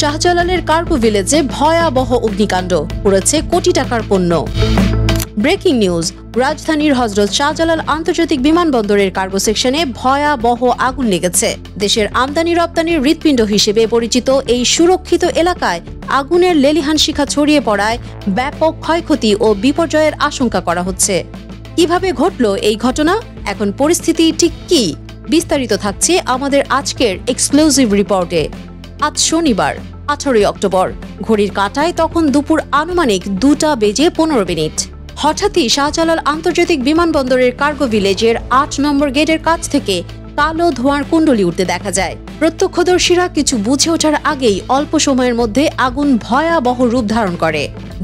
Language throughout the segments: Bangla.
শাহজালালের কার্গো ভিলেজে ভয়াবহ অগ্নিকাণ্ড, পুড়েছে কোটি টাকার পণ্য। ব্রেকিং নিউজ, রাজধানীর হযরত শাহজালাল আন্তর্জাতিক বিমানবন্দরের কার্গো সেকশনে ভয়াবহ আগুন লেগেছে। দেশের আমদানি রপ্তানির হৃৎপিণ্ড হিসেবে পরিচিত এই সুরক্ষিত এলাকায় আগুনের লেলিহান শিখা ছড়িয়ে পড়ায় ব্যাপক ক্ষয়ক্ষতি ও বিপর্যয়ের আশঙ্কা করা হচ্ছে। কিভাবে ঘটল এই ঘটনা, এখন পরিস্থিতি ঠিক কি, বিস্তারিত থাকছে আমাদের আজকের এক্সক্লুসিভ রিপোর্টে। আজ শনিবার 18 অক্টোবর, ঘড়ির কাঁটায় তখন দুপুর আনুমানিক 2:15। হঠাৎই শাহজালাল আন্তর্জাতিক বিমানবন্দরের কার্গো ভিলেজের 8 নম্বর গেটের কাছ থেকে কালো ধোঁয়ার কুণ্ডলি উঠতে দেখা যায়। প্রত্যক্ষদর্শীরা কিছু বুঝে ওঠার আগেই অল্প সময়ের মধ্যে আগুন ভয়াবহ রূপ ধারণ করে।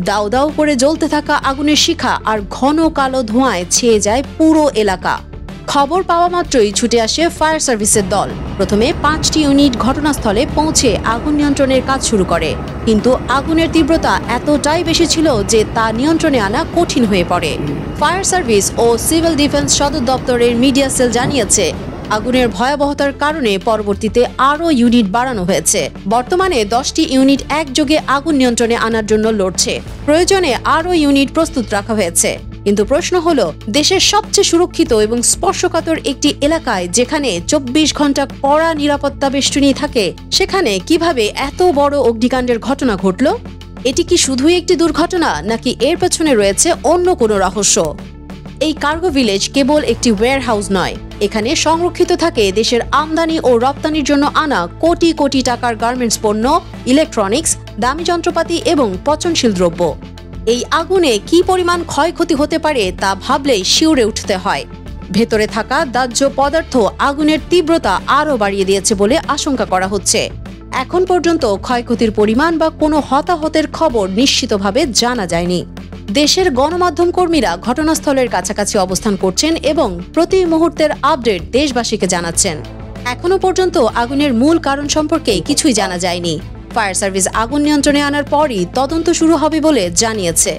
দাউ দাউ করে জ্বলতে থাকা আগুনের শিখা আর ঘন কালো ধোঁয়ায় ছেয়ে যায় পুরো এলাকা। খবর পাওয়া মাত্রই ছুটে আসে ফায়ার সার্ভিসের দল। প্রথমে 5টি ইউনিট ঘটনাস্থলে পৌঁছে আগুন নিয়ন্ত্রণের কাজ শুরু করে, কিন্তু আগুনের তীব্রতা এতটাই বেশি ছিল যে তা নিয়ন্ত্রণে আনা কঠিন হয়ে পড়ে। ফায়ার সার্ভিস ও সিভিল ডিফেন্স সদর দপ্তরের মিডিয়া সেল জানিয়েছে, আগুনের ভয়াবহতার কারণে পরবর্তীতে আরও ইউনিট বাড়ানো হয়েছে। বর্তমানে 10টি ইউনিট একযোগে আগুন নিয়ন্ত্রণে আনার জন্য লড়ছে। প্রয়োজনে আরও ইউনিট প্রস্তুত রাখা হয়েছে। কিন্তু প্রশ্ন হলো, দেশের সবচেয়ে সুরক্ষিত এবং স্পর্শকাতর একটি এলাকায় যেখানে 24 ঘন্টা কড়া নিরাপত্তা বেষ্টনী থাকে, সেখানে কিভাবে এত বড় অগ্নিকাণ্ডের ঘটনা ঘটল? এটি কি শুধুই একটি দুর্ঘটনা, নাকি এর পেছনে রয়েছে অন্য কোনো রহস্য? এই কার্গো ভিলেজ কেবল একটি ওয়্যারহাউস নয়, এখানে সংরক্ষিত থাকে দেশের আমদানি ও রপ্তানির জন্য আনা কোটি কোটি টাকার গার্মেন্টস পণ্য, ইলেকট্রনিক্স, দামি যন্ত্রপাতি এবং পচনশীল দ্রব্য। এই আগুনে কি পরিমাণ ক্ষয়ক্ষতি হতে পারে তা ভাবলেই শিউরে উঠতে হয়। ভেতরে থাকা দাহ্য পদার্থ আগুনের তীব্রতা আরও বাড়িয়ে দিয়েছে বলে আশঙ্কা করা হচ্ছে। এখন পর্যন্ত ক্ষয়ক্ষতির পরিমাণ বা কোনো হতাহতের খবর নিশ্চিতভাবে জানা যায়নি। দেশের গণমাধ্যম কর্মীরা ঘটনাস্থলের কাছাকাছি অবস্থান করছেন এবং প্রতি মুহূর্তের আপডেট দেশবাসীকে জানাচ্ছেন। এখনো পর্যন্ত আগুনের মূল কারণ সম্পর্কে কিছুই জানা যায়নি। ফায়ার সার্ভিস আগুন নিয়ন্ত্রণে আনার পরই তদন্ত শুরু হবে বলে জানিয়েছে।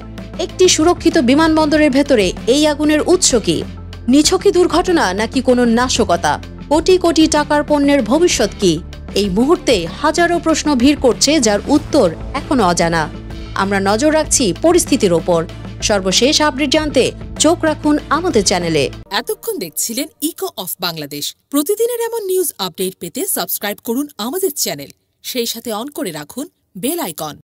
একটি সুরক্ষিত বিমানবন্দরের ভেতরে এই আগুনের উৎস কি? নিছকই দুর্ঘটনা নাকি কোনো নাশকতা? কোটি কোটি টাকার পণ্যের ভবিষ্যৎ কি? এই মুহূর্তে হাজারো প্রশ্ন ভিড় করছে, যার উত্তর এখনো অজানা। আমরা নজর রাখছি পরিস্থিতির ওপর। সর্বশেষ আপডেট জানতে চোখ রাখুন আমাদের চ্যানেলে। এতক্ষণ দেখছিলেন ইকো অফ বাংলাদেশ। প্রতিদিনের এমন নিউজ আপডেট পেতে সাবস্ক্রাইব করুন আমাদের চ্যানেল, সেই সাথে অন করে রাখুন বেল আইকন।